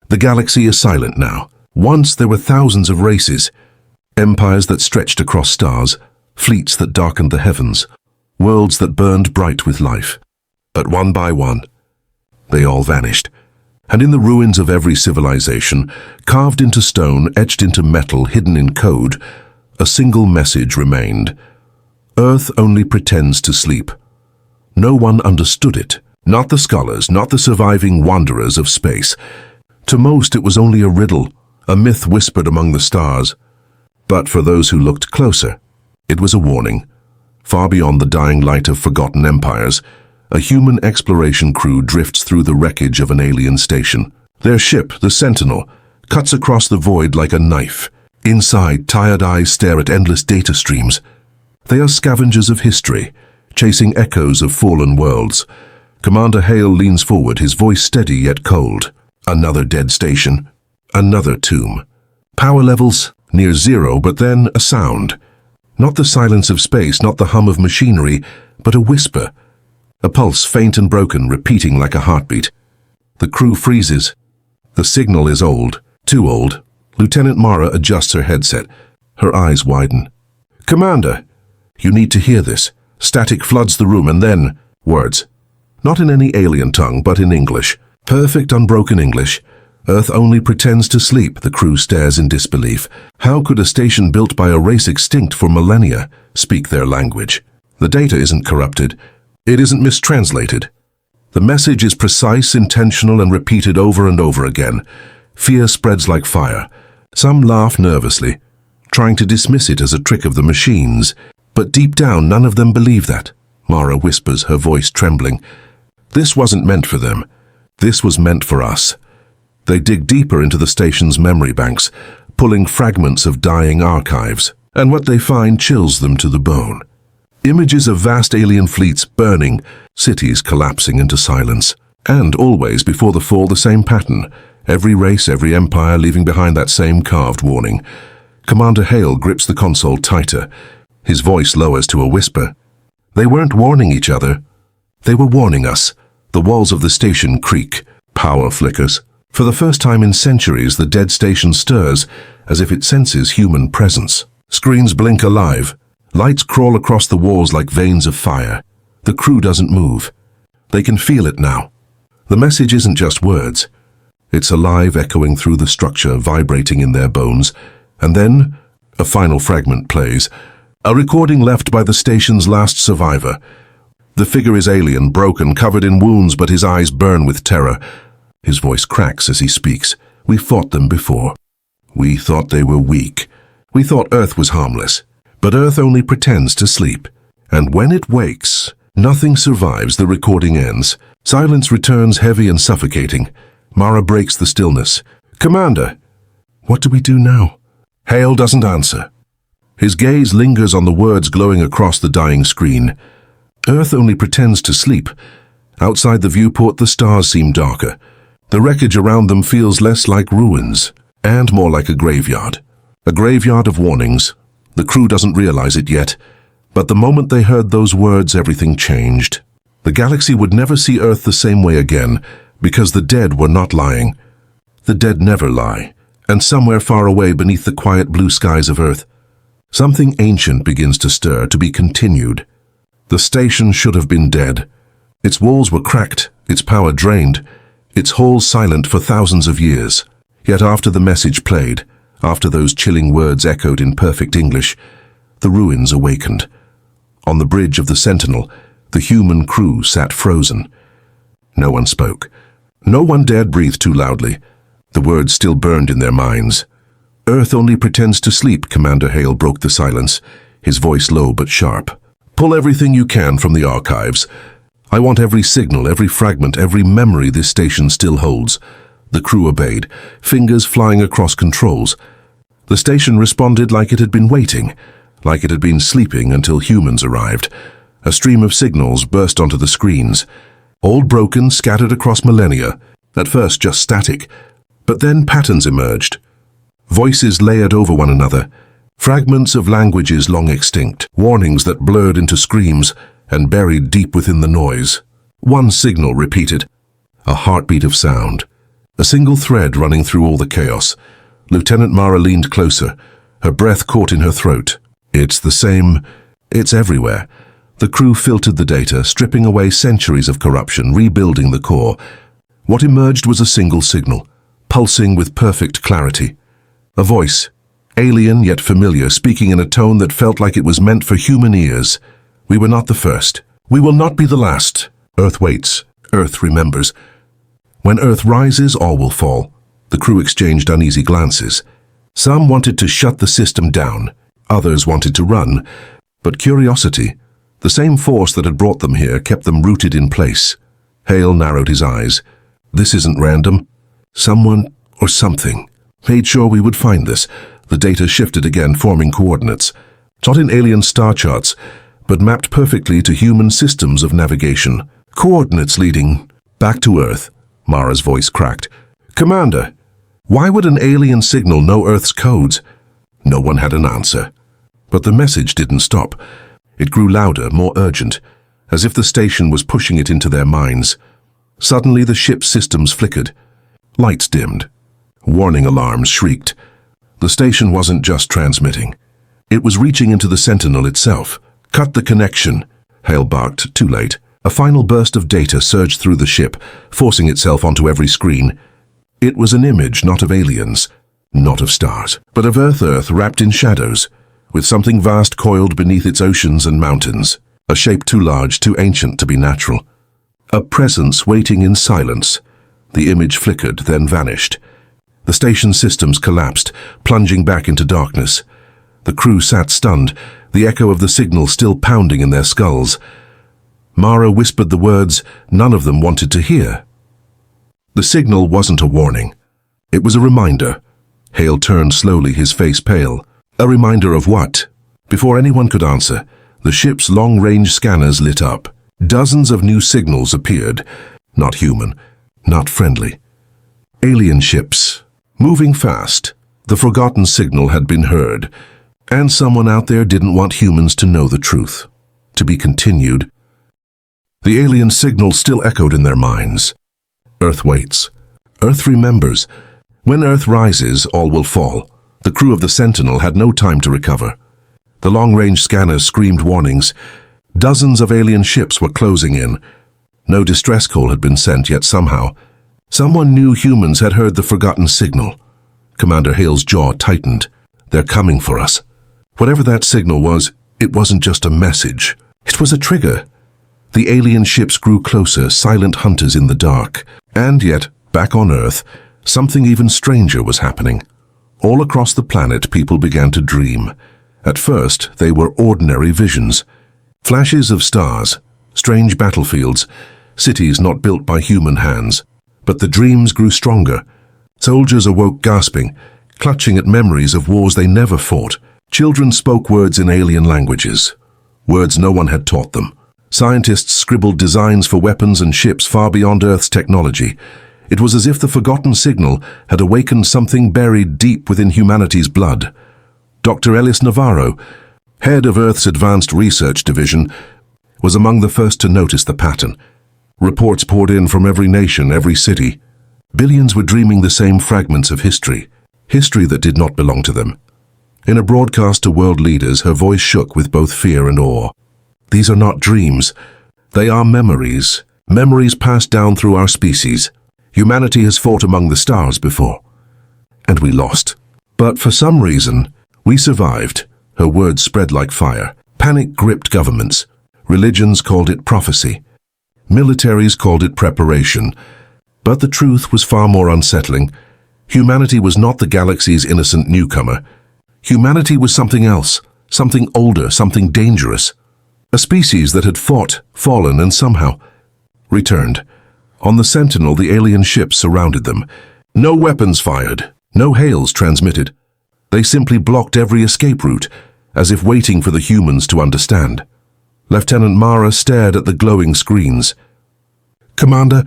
The galaxy is silent now. Once there were thousands of races, empires that stretched across stars, fleets that darkened the heavens, worlds that burned bright with life. But one by one, they all vanished. And in the ruins of every civilization, carved into stone, etched into metal, hidden in code, a single message remained. Earth only pretends to sleep. No one understood it. Not the scholars, not the surviving wanderers of space. To most it was only a riddle, a myth whispered among the stars. But for those who looked closer, it was a warning. Far beyond the dying light of forgotten empires, a human exploration crew drifts through the wreckage of an alien station. Their ship, the Sentinel, cuts across the void like a knife. Inside, tired eyes stare at endless data streams. They are scavengers of history, chasing echoes of fallen worlds. Commander Hale leans forward, his voice steady yet cold. Another dead station. Another tomb. Power levels near zero, but then a sound. Not the silence of space, not the hum of machinery, but a whisper. A pulse, faint and broken, repeating like a heartbeat. The crew freezes. The signal is old. Too old. Lieutenant Mara adjusts her headset. Her eyes widen. "Commander, you need to hear this." Static floods the room and then words. Not in any alien tongue, but in English. Perfect, unbroken English. Earth only pretends to sleep. The crew stares in disbelief. How could a station built by a race extinct for millennia speak their language? The data isn't corrupted. It isn't mistranslated. The message is precise, intentional, and repeated over and over again. Fear spreads like fire. Some laugh nervously, trying to dismiss it as a trick of the machines. But deep down, none of them believe that. Mara whispers, her voice trembling. This wasn't meant for them. This was meant for us. They dig deeper into the station's memory banks, pulling fragments of dying archives, and what they find chills them to the bone. Images of vast alien fleets burning, cities collapsing into silence. And always, before the fall, the same pattern. Every race, every empire leaving behind that same carved warning. Commander Hale grips the console tighter. His voice lowers to a whisper. They weren't warning each other. They were warning us. The walls of the station creak. Power flickers. For the first time in centuries, the dead station stirs, as if it senses human presence. Screens blink alive. Lights crawl across the walls like veins of fire. The crew doesn't move. They can feel it now. The message isn't just words. It's alive, echoing through the structure, vibrating in their bones. And then, a final fragment plays. A recording left by the station's last survivor. The figure is alien, broken, covered in wounds, but his eyes burn with terror. His voice cracks as he speaks. We fought them before. We thought they were weak. We thought Earth was harmless. But Earth only pretends to sleep. And when it wakes, nothing survives. The recording ends. Silence returns, heavy and suffocating. Mara breaks the stillness. "Commander, what do we do now?" Hale doesn't answer. His gaze lingers on the words glowing across the dying screen. Earth only pretends to sleep. Outside the viewport, the stars seem darker. The wreckage around them feels less like ruins, and more like a graveyard. A graveyard of warnings. The crew doesn't realize it yet, but the moment they heard those words, everything changed. The galaxy would never see Earth the same way again, because the dead were not lying. The dead never lie, and somewhere far away beneath the quiet blue skies of Earth, something ancient begins to stir, to be continued. The station should have been dead. Its walls were cracked, its power drained, its halls silent for thousands of years. Yet after the message played, after those chilling words echoed in perfect English, the ruins awakened. On the bridge of the Sentinel, the human crew sat frozen. No one spoke. No one dared breathe too loudly. The words still burned in their minds. "Earth only pretends to sleep," Commander Hale broke the silence, his voice low but sharp. "Pull everything you can from the archives. I want every signal, every fragment, every memory this station still holds." The crew obeyed, fingers flying across controls. The station responded like it had been waiting, like it had been sleeping until humans arrived. A stream of signals burst onto the screens, all broken, scattered across millennia, at first just static, but then patterns emerged. Voices layered over one another, fragments of languages long extinct, warnings that blurred into screams and buried deep within the noise. One signal repeated, a heartbeat of sound. a single thread running through all the chaos. Lieutenant Mara leaned closer, her breath caught in her throat. It's the same. It's everywhere. The crew filtered the data, stripping away centuries of corruption, rebuilding the core. What emerged was a single signal, pulsing with perfect clarity. A voice, alien yet familiar, speaking in a tone that felt like it was meant for human ears. We were not the first. We will not be the last. Earth waits. Earth remembers. When Earth rises, all will fall. The crew exchanged uneasy glances. Some wanted to shut the system down. Others wanted to run. But curiosity, the same force that had brought them here, kept them rooted in place. Hale narrowed his eyes. This isn't random. Someone or something made sure we would find this. The data shifted again, forming coordinates. Not in alien star charts, but mapped perfectly to human systems of navigation. Coordinates leading back to Earth. Mara's voice cracked. Commander, why would an alien signal know Earth's codes? No one had an answer. But the message didn't stop. It grew louder, more urgent, as if the station was pushing it into their minds. Suddenly the ship's systems flickered. Lights dimmed. Warning alarms shrieked. The station wasn't just transmitting. It was reaching into the Sentinel itself. Cut the connection, Hale barked, too late. A final burst of data surged through the ship, forcing itself onto every screen. It was an image not of aliens, not of stars, but of Earth wrapped in shadows, with something vast coiled beneath its oceans and mountains, a shape too large, too ancient to be natural. A presence waiting in silence. The image flickered, then vanished. The station systems collapsed, plunging back into darkness. The crew sat stunned, the echo of the signal still pounding in their skulls. Mara whispered the words none of them wanted to hear. The signal wasn't a warning. It was a reminder. Hale turned slowly, his face pale. A reminder of what? Before anyone could answer, the ship's long-range scanners lit up. Dozens of new signals appeared. Not human, not friendly. Alien ships, moving fast. The forgotten signal had been heard, and someone out there didn't want humans to know the truth. To be continued. The alien signal still echoed in their minds. Earth waits. Earth remembers. When Earth rises, all will fall. The crew of the Sentinel had no time to recover. The long-range scanners screamed warnings. Dozens of alien ships were closing in. No distress call had been sent, yet somehow, someone knew humans had heard the forgotten signal. Commander Hale's jaw tightened. They're coming for us. Whatever that signal was, it wasn't just a message. It was a trigger. The alien ships grew closer, silent hunters in the dark. And yet, back on Earth, something even stranger was happening. All across the planet, people began to dream. At first, they were ordinary visions. Flashes of stars, strange battlefields, cities not built by human hands. But the dreams grew stronger. Soldiers awoke gasping, clutching at memories of wars they never fought. Children spoke words in alien languages, words no one had taught them. Scientists scribbled designs for weapons and ships far beyond Earth's technology. It was as if the forgotten signal had awakened something buried deep within humanity's blood. Dr. Ellis Navarro, head of Earth's Advanced Research Division, was among the first to notice the pattern. Reports poured in from every nation, every city. Billions were dreaming the same fragments of history that did not belong to them. In a broadcast to world leaders, her voice shook with both fear and awe. These are not dreams. They are memories. Memories passed down through our species. Humanity has fought among the stars before. And we lost. But for some reason, we survived. Her words spread like fire. Panic gripped governments. Religions called it prophecy. Militaries called it preparation. But the truth was far more unsettling. Humanity was not the galaxy's innocent newcomer. Humanity was something else, something older, something dangerous. A species that had fought, fallen, and somehow returned. On the Sentinel, the alien ships surrounded them. No weapons fired, no hails transmitted. They simply blocked every escape route, as if waiting for the humans to understand. Lieutenant Mara stared at the glowing screens. Commander,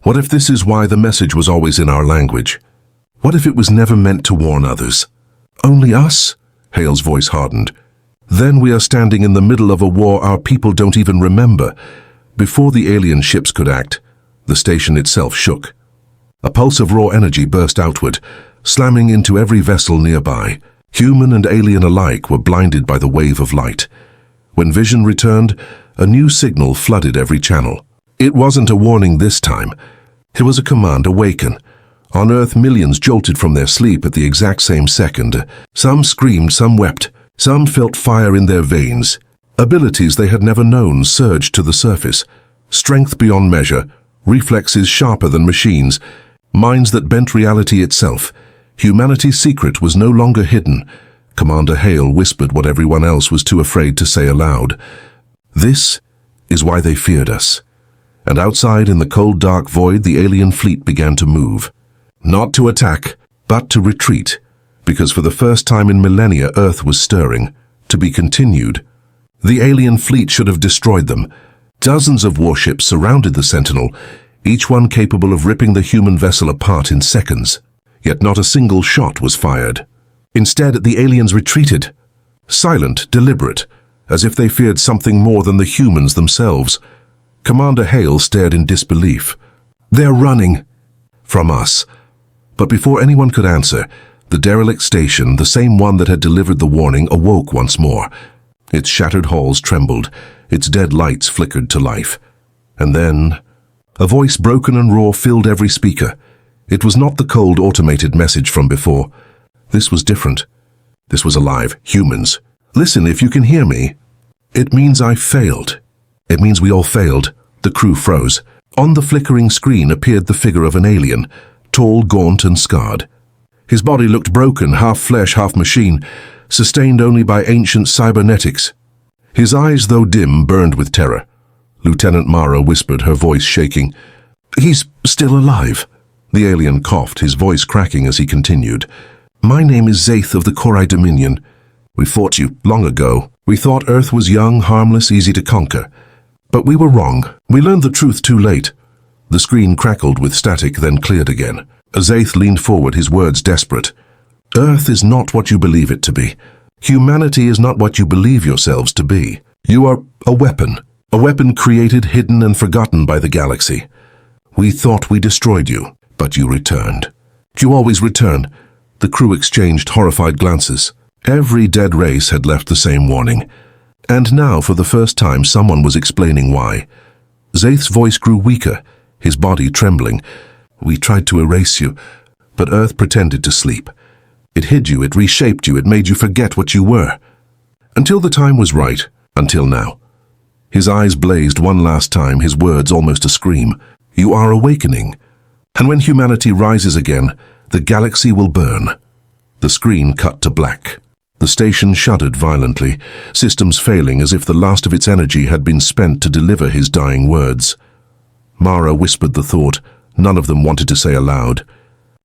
what if this is why the message was always in our language? What if it was never meant to warn others? Only us? Hale's voice hardened. Then we are standing in the middle of a war our people don't even remember. Before the alien ships could act, the station itself shook. A pulse of raw energy burst outward, slamming into every vessel nearby. Human and alien alike were blinded by the wave of light. When vision returned, a new signal flooded every channel. It wasn't a warning this time. It was a command: awaken. On Earth, millions jolted from their sleep at the exact same second. Some screamed, some wept, some felt fire in their veins. Abilities they had never known surged to the surface. Strength beyond measure, reflexes sharper than machines, minds that bent reality itself. Humanity's secret was no longer hidden. Commander Hale whispered what everyone else was too afraid to say aloud. This is why they feared us. And outside in the cold, dark void, the alien fleet began to move. Not to attack, but to retreat. Because for the first time in millennia, Earth was stirring. To be continued. The alien fleet should have destroyed them. Dozens of warships surrounded the Sentinel, each one capable of ripping the human vessel apart in seconds. Yet not a single shot was fired. Instead, the aliens retreated. Silent, deliberate, as if they feared something more than the humans themselves. Commander Hale stared in disbelief. "They're running." From us. But before anyone could answer, the derelict station, the same one that had delivered the warning, awoke once more. Its shattered halls trembled, its dead lights flickered to life. And then, a voice broken and raw filled every speaker. It was not the cold, automated message from before. This was different. This was alive. Humans. Listen, if you can hear me. It means I failed. It means we all failed. The crew froze. On the flickering screen appeared the figure of an alien, tall, gaunt, and scarred. His body looked broken, half flesh, half machine, sustained only by ancient cybernetics. His eyes, though dim, burned with terror. Lieutenant Mara whispered, her voice shaking. "He's still alive." The alien coughed, his voice cracking as he continued. "My name is Zaith of the Korai Dominion. We fought you long ago. We thought Earth was young, harmless, easy to conquer. But we were wrong. We learned the truth too late." The screen crackled with static, then cleared again. Zaith leaned forward, his words desperate. "Earth is not what you believe it to be. Humanity is not what you believe yourselves to be. You are a weapon created, hidden, and forgotten by the galaxy. We thought we destroyed you, but you returned. You always return." The crew exchanged horrified glances. Every dead race had left the same warning. And now, for the first time, someone was explaining why. Zaith's voice grew weaker, his body trembling. "We tried to erase you, but Earth pretended to sleep. It hid you, it reshaped you, it made you forget what you were. Until the time was right, until now." His eyes blazed one last time, his words almost a scream. "You are awakening. And when humanity rises again, the galaxy will burn." The screen cut to black. The station shuddered violently, systems failing as if the last of its energy had been spent to deliver his dying words. Mara whispered the thought none of them wanted to say aloud.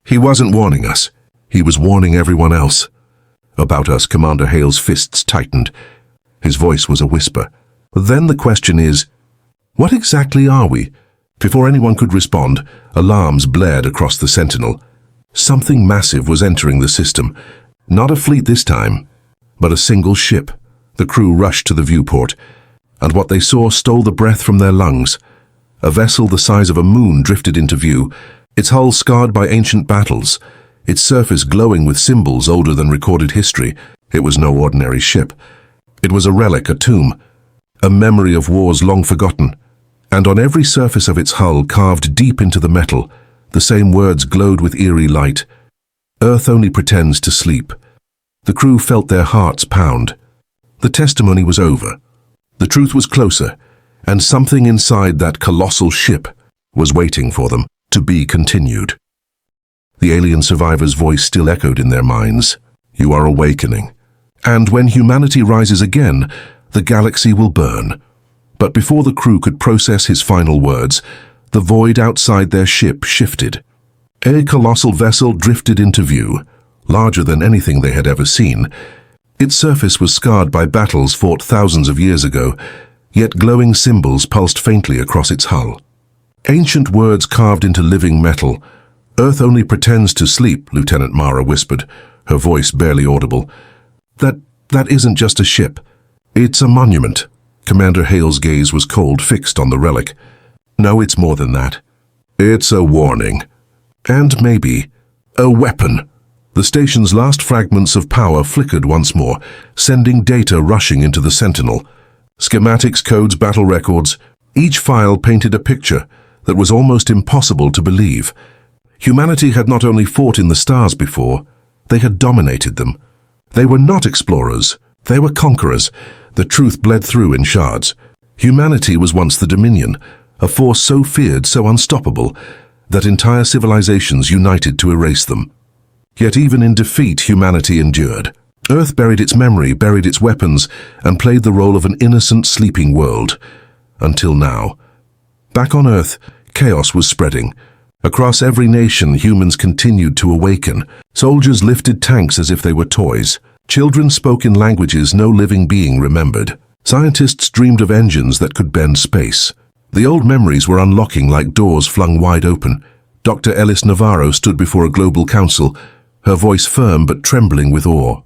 He wasn't warning us. He was warning everyone else. About us, Commander Hale's fists tightened. His voice was a whisper. "Then the question is, what exactly are we?" Before anyone could respond, alarms blared across the Sentinel. Something massive was entering the system. Not a fleet this time, but a single ship. The crew rushed to the viewport, and what they saw stole the breath from their lungs. A vessel the size of a moon drifted into view, its hull scarred by ancient battles, its surface glowing with symbols older than recorded history. It was no ordinary ship. It was a relic, a tomb, a memory of wars long forgotten. And on every surface of its hull, carved deep into the metal, the same words glowed with eerie light. "Earth only pretends to sleep." The crew felt their hearts pound. The testimony was over. The truth was closer, and something inside that colossal ship was waiting for them, to be continued. The alien survivor's voice still echoed in their minds. "You are awakening. And when humanity rises again, the galaxy will burn." But before the crew could process his final words, the void outside their ship shifted. A colossal vessel drifted into view, larger than anything they had ever seen. Its surface was scarred by battles fought thousands of years ago, yet glowing symbols pulsed faintly across its hull. Ancient words carved into living metal. "Earth only pretends to sleep," Lieutenant Mara whispered, her voice barely audible. That isn't just a ship. It's a monument." Commander Hale's gaze was cold, fixed on the relic. "No, it's more than that. It's a warning. And maybe a weapon. The station's last fragments of power flickered once more, sending data rushing into the Sentinel. Schematics, codes, battle records. Each file painted a picture that was almost impossible to believe. Humanity had not only fought in the stars before, they had dominated them. They were not explorers, they were conquerors. The truth bled through in shards. Humanity was once the Dominion, a force so feared, so unstoppable, that entire civilizations united to erase them. Yet even in defeat, humanity endured. Earth buried its memory, buried its weapons, and played the role of an innocent, sleeping world. Until now. Back on Earth, chaos was spreading. Across every nation, humans continued to awaken. Soldiers lifted tanks as if they were toys. Children spoke in languages no living being remembered. Scientists dreamed of engines that could bend space. The old memories were unlocking like doors flung wide open. Dr. Ellis Navarro stood before a global council, her voice firm but trembling with awe.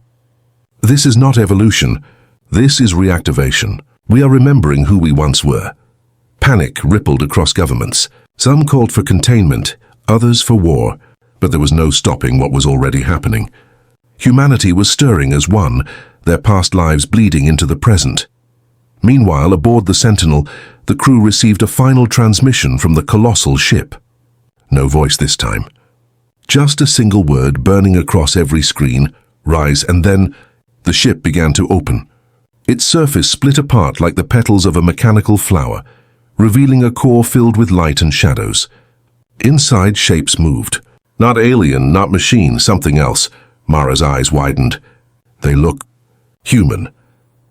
This is not evolution. This is reactivation. We are remembering who we once were. Panic rippled across governments. Some called for containment, others for war, but there was no stopping what was already happening. Humanity was stirring as one, their past lives bleeding into the present. Meanwhile, aboard the Sentinel, the crew received a final transmission from the colossal ship. No voice this time. Just a single word burning across every screen, rise, and then the ship began to open. Its surface split apart like the petals of a mechanical flower, revealing a core filled with light and shadows. Inside, shapes moved. Not alien, not machine, something else. Mara's eyes widened. They look human.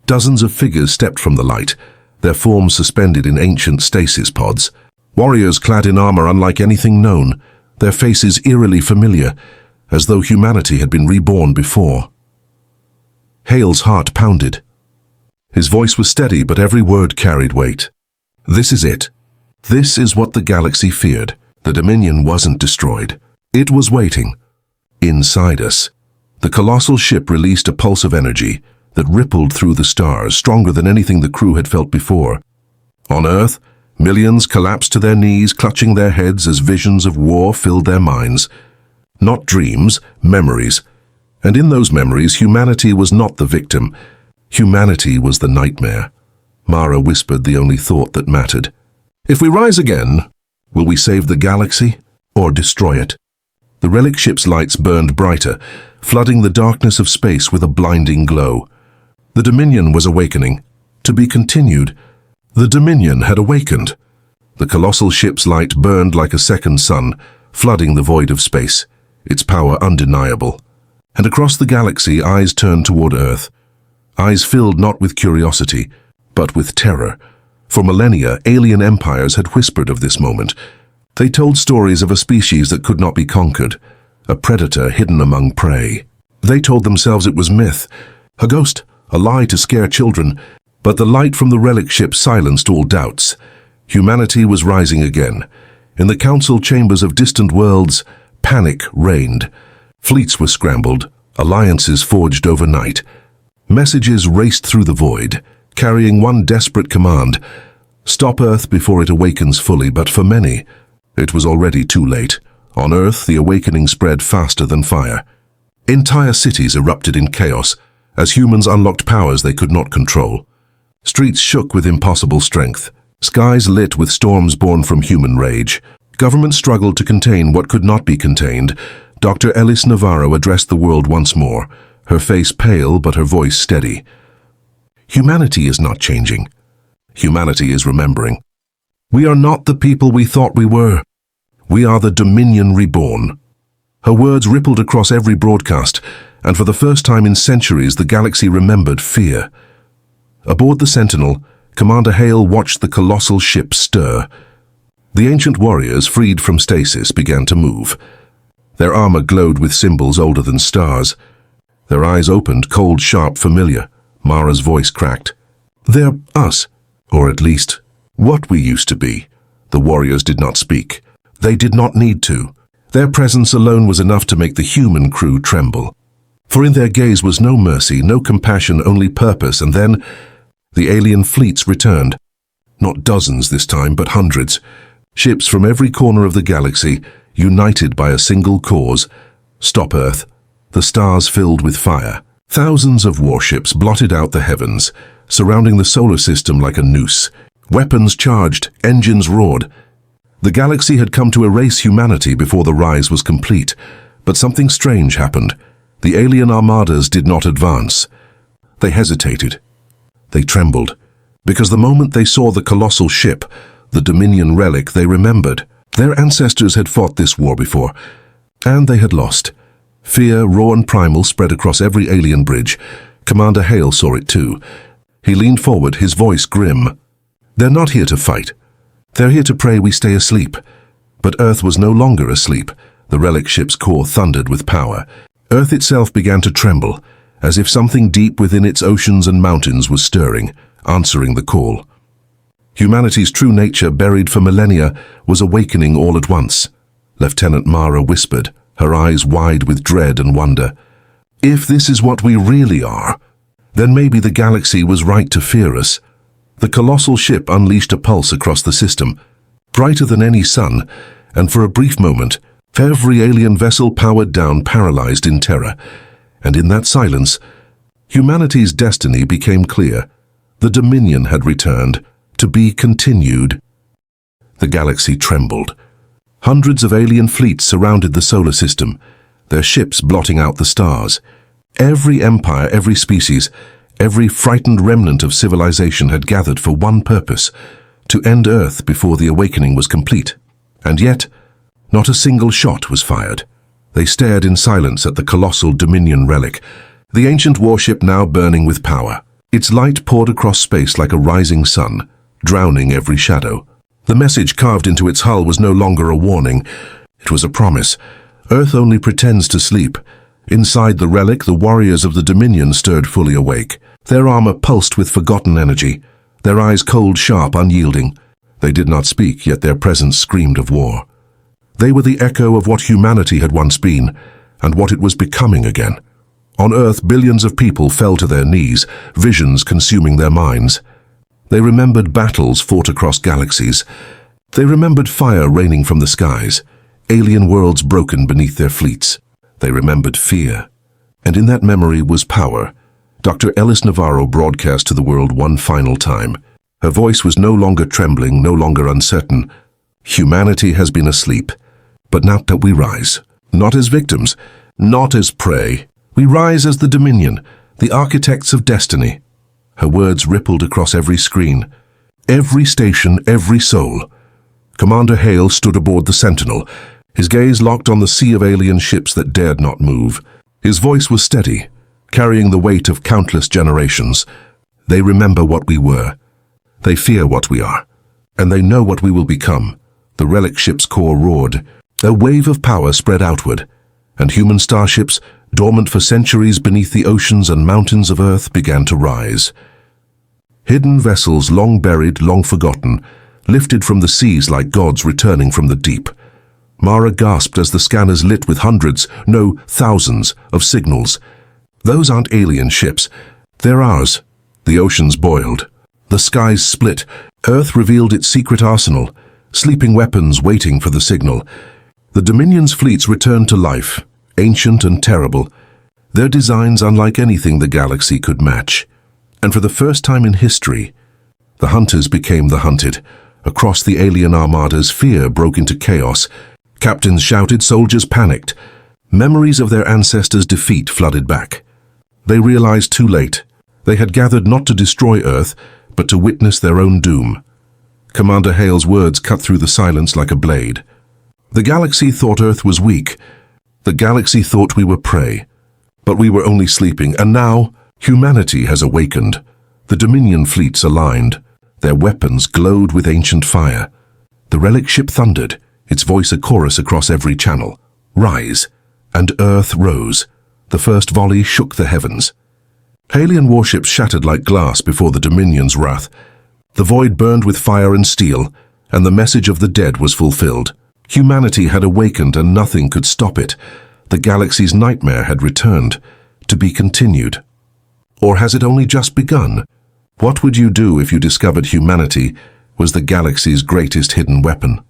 Dozens of figures stepped from the light, their forms suspended in ancient stasis pods. Warriors clad in armor unlike anything known, their faces eerily familiar, as though humanity had been reborn before. Hale's heart pounded. His voice was steady, but every word carried weight. This is it. This is what the galaxy feared. The Dominion wasn't destroyed. It was waiting. Inside us. The colossal ship released a pulse of energy that rippled through the stars, stronger than anything the crew had felt before. On Earth, millions collapsed to their knees, clutching their heads as visions of war filled their minds. Not dreams, memories. And in those memories, humanity was not the victim. Humanity was the nightmare. Mara whispered the only thought that mattered. If we rise again, will we save the galaxy or destroy it? The relic ship's lights burned brighter, flooding the darkness of space with a blinding glow. The Dominion was awakening. To be continued. The Dominion had awakened. The colossal ship's light burned like a second sun, flooding the void of space, its power undeniable. And across the galaxy, eyes turned toward Earth. Eyes filled not with curiosity, but with terror. For millennia, alien empires had whispered of this moment. They told stories of a species that could not be conquered, a predator hidden among prey. They told themselves it was myth, a ghost, a lie to scare children, but the light from the relic ship silenced all doubts. Humanity was rising again. In the council chambers of distant worlds, panic reigned. Fleets were scrambled, alliances forged overnight. Messages raced through the void, carrying one desperate command: stop Earth before it awakens fully, but for many, it was already too late. On Earth, the awakening spread faster than fire. Entire cities erupted in chaos, as humans unlocked powers they could not control. Streets shook with impossible strength, skies lit with storms born from human rage. Governments struggled to contain what could not be contained. Dr. Ellis Navarro addressed the world once more, her face pale but her voice steady. Humanity is not changing. Humanity is remembering. We are not the people we thought we were. We are the Dominion reborn. Her words rippled across every broadcast, and for the first time in centuries the galaxy remembered fear. Aboard the Sentinel, Commander Hale watched the colossal ship stir. The ancient warriors, freed from stasis, began to move. Their armor glowed with symbols older than stars. Their eyes opened, cold, sharp, familiar. Mara's voice cracked. They're us, or at least, what we used to be. The warriors did not speak. They did not need to. Their presence alone was enough to make the human crew tremble. For in their gaze was no mercy, no compassion, only purpose. And then the alien fleets returned. Not dozens this time, but hundreds. Ships from every corner of the galaxy, united by a single cause: stop Earth. The stars filled with fire. Thousands of warships blotted out the heavens, surrounding the solar system like a noose. Weapons charged, engines roared. The galaxy had come to erase humanity before the rise was complete, but something strange happened. The alien armadas did not advance. They hesitated. They trembled, because the moment they saw the colossal ship, the Dominion relic, they remembered. Their ancestors had fought this war before, and they had lost. Fear, raw and primal, spread across every alien bridge. Commander Hale saw it too. He leaned forward, his voice grim. "They're not here to fight. They're here to pray we stay asleep." But Earth was no longer asleep. The relic ship's core thundered with power. Earth itself began to tremble, as if something deep within its oceans and mountains was stirring, answering the call. Humanity's true nature, buried for millennia, was awakening all at once. Lieutenant Mara whispered, her eyes wide with dread and wonder. "If this is what we really are, then maybe the galaxy was right to fear us." The colossal ship unleashed a pulse across the system, brighter than any sun, and for a brief moment, every alien vessel powered down, paralyzed in terror. And in that silence, humanity's destiny became clear. The Dominion had returned, to be continued. The galaxy trembled. Hundreds of alien fleets surrounded the solar system, their ships blotting out the stars. Every empire, every species, every frightened remnant of civilization had gathered for one purpose: to end Earth before the awakening was complete. And yet, not a single shot was fired. They stared in silence at the colossal Dominion relic, the ancient warship now burning with power. Its light poured across space like a rising sun, drowning every shadow. The message carved into its hull was no longer a warning. It was a promise. Earth only pretends to sleep. Inside the relic, the warriors of the Dominion stirred fully awake. Their armor pulsed with forgotten energy, their eyes cold, sharp, unyielding. They did not speak, yet their presence screamed of war. They were the echo of what humanity had once been, and what it was becoming again. On Earth, billions of people fell to their knees, visions consuming their minds. They remembered battles fought across galaxies. They remembered fire raining from the skies, alien worlds broken beneath their fleets. They remembered fear. And in that memory was power. Dr. Ellis Navarro broadcast to the world one final time. Her voice was no longer trembling, no longer uncertain. "Humanity has been asleep, but now that we rise, not as victims, not as prey. We rise as the Dominion, the architects of destiny." Her words rippled across every screen, every station, every soul. Commander Hale stood aboard the Sentinel, his gaze locked on the sea of alien ships that dared not move. His voice was steady, carrying the weight of countless generations. They remember what we were. They fear what we are. And they know what we will become. The relic ship's core roared. A wave of power spread outward, and human starships, dormant for centuries beneath the oceans and mountains of Earth, began to rise. Hidden vessels, long buried, long forgotten, lifted from the seas like gods returning from the deep. Mara gasped as the scanners lit with hundreds, no, thousands, of signals. "Those aren't alien ships. They're ours." The oceans boiled. The skies split. Earth revealed its secret arsenal, sleeping weapons waiting for the signal. The Dominion's fleets returned to life, ancient and terrible, their designs unlike anything the galaxy could match. And for the first time in history, the hunters became the hunted. Across the alien armadas, fear broke into chaos. Captains shouted, soldiers panicked. Memories of their ancestors' defeat flooded back. They realized too late. They had gathered not to destroy Earth, but to witness their own doom. Commander Hale's words cut through the silence like a blade. The galaxy thought Earth was weak. The galaxy thought we were prey. But we were only sleeping, and now humanity has awakened. The Dominion fleets aligned. Their weapons glowed with ancient fire. The relic ship thundered, its voice a chorus across every channel. Rise. And Earth rose. The first volley shook the heavens. Alien warships shattered like glass before the Dominion's wrath. The void burned with fire and steel, and the message of the dead was fulfilled. Humanity had awakened and nothing could stop it. The galaxy's nightmare had returned, to be continued. Or has it only just begun? What would you do if you discovered humanity was the galaxy's greatest hidden weapon?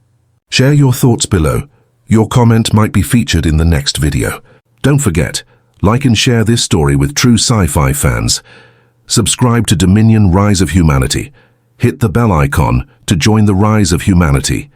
Share your thoughts below. Your comment might be featured in the next video. Don't forget, like and share this story with true sci-fi fans. Subscribe to Dominion Rise of Humanity. Hit the bell icon to join the rise of humanity.